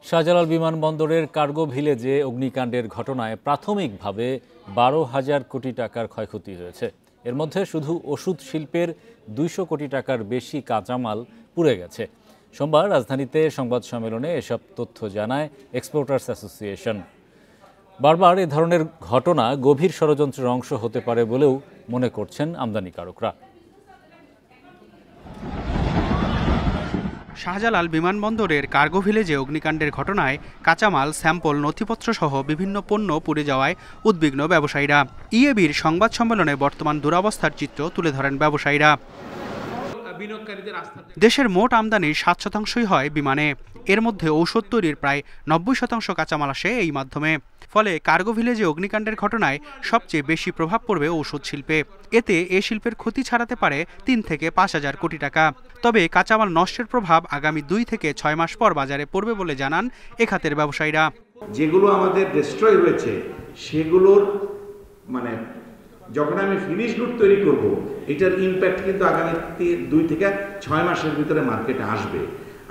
শাহজালাল বিমানবন্দরের কার্গো ভিলেজে অগ্নিকাণ্ডের ঘটনায় প্রাথমিকভাবে 12,000 কোটি টাকার ক্ষয়ক্ষতি হয়েছে। এর মধ্যে শুধু ওষুধ শিল্পের 200 কোটি টাকার বেশি কাঁচামাল পুড়ে গেছে। সোমবার রাজধানীতে সংবাদ সম্মেলনে এসব তথ্য জানায় এক্সপোর্টার্স অ্যাসোসিয়েশন। বারবার এ ধরনের ঘটনা গভীর ষড়যন্ত্রের অংশ হতে পারে বলেও মনে করছেন আমদানিকারকরা। শাহজালাল বিমানবন্দরের কার্গো ভিলেজে অগ্নিকাণ্ডের ঘটনায় কাঁচামাল, স্যাম্পল, নথিপত্র সহ বিভিন্ন পণ্য পুড়ে যাওয়ায় উদ্বিগ্ন ব্যবসায়ীরা। ইএবির সংবাদ সম্মেলনে বর্তমান দুরবস্থার চিত্র তুলে ধরেন ব্যবসায়ীরা। দেশের মোট আমদানির 7% হয় বিমানে। এর মধ্যে ঔষধ তৈরির প্রায় 90% কাঁচামাল আসে এই মাধ্যমে। ফলে কার্গো ভিলেজে অগ্নিকাণ্ডের ঘটনায় সবচেয়ে বেশি প্রভাব পড়বে ঔষধ শিল্পে। এতে এ শিল্পের ক্ষতি ছাড়াতে পারে 3 থেকে 5,000 কোটি টাকা। তবে কাঁচামাল নষ্টের প্রভাব আগামী 2 থেকে 6 মাস পর বাজারে পড়বে বলে জানান এ খাতের ব্যবসায়ীরা। যেগুলো আমাদের ডিস্ট্রয় হয়েছে সেগুলোর যখন আমি ফিনিশ গুড তৈরি করব, এটার ইম্প্যাক্ট কিন্তু আগামী 2 থেকে 6 মাসের ভিতরে মার্কেটে আসবে।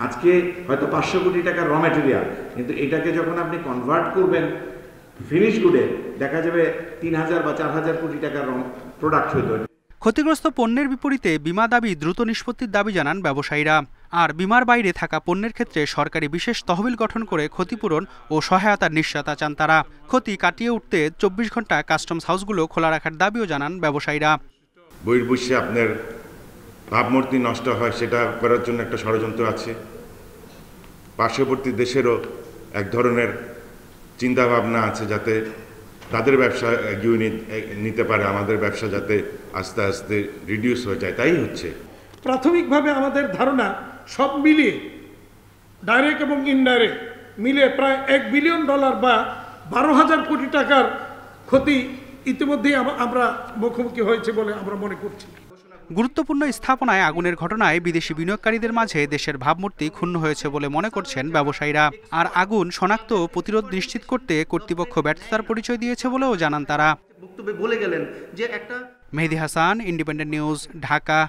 আজকে হয়তো 500 কোটি টাকার র ম্যাটেরিয়াল, কিন্তু এটাকে যখন আপনি কনভার্ট করবেন ফিনিশ গুডে, দেখা যাবে 3,000 বা 4,000 কোটি টাকার প্রোডাক্ট হইতো। ক্ষতিগ্রস্ত পণ্যের বিপরীতে বিমা দাবি দ্রুত নিষ্পত্তির দাবি জানান ব্যবসায়ীরা। আর বিমার বাইরে থাকা পণ্যের ক্ষেত্রে সরকারি বিশেষ তহবিল গঠন করে ক্ষতিপূরণ ও সহায়তার নিশ্চয়তা চান তারা। ক্ষতি কাটিয়ে উঠতে 24 ঘন্টা কাস্টমস হাউসগুলো খোলা রাখার দাবিও জানান ব্যবসায়ীরা। বহির্বিশ্বে আপনার ভাবমূর্তি নষ্ট হয়, সেটা করার জন্য একটা ষড়যন্ত্র আছে। পার্শ্ববর্তী দেশেরও এক ধরনের চিন্তাভাবনা আছে, যাতে তাদের ব্যবসা এগিয়ে নিতে পারে, আমাদের ব্যবসা যাতে আস্তে আস্তে রিডিউস হয়ে যায়, তাই হচ্ছে। প্রাথমিকভাবে আমাদের ধারণা সব মিলিয়ে ডাইরেক্ট এবং ইনডাইরেক্ট মিলিয়ে প্রায় $1 বিলিয়ন বা 12,000 কোটি টাকার ক্ষতি ইতিমধ্যেই আমরা মুখোমুখি হয়েছে বলে আমরা মনে করছি। গুরুত্বপূর্ণ স্থাপনায় আগুনের ঘটনায় বিদেশি বিনিয়োগকারীদের মাঝে দেশের ভাবমূর্তি ক্ষুণ্ণ হয়েছে বলে মনে করছেন ব্যবসায়ীরা। আর আগুন শনাক্ত ও প্রতিরোধ নিশ্চিত করতে কর্তৃপক্ষ ব্যর্থতার পরিচয় দিয়েছে বলেও জানান তারা। বক্তব্যে বলে গেলেন যে একটা। মেহেদী হাসান, ইন্ডিপেন্ডেন্ট নিউজ, ঢাকা।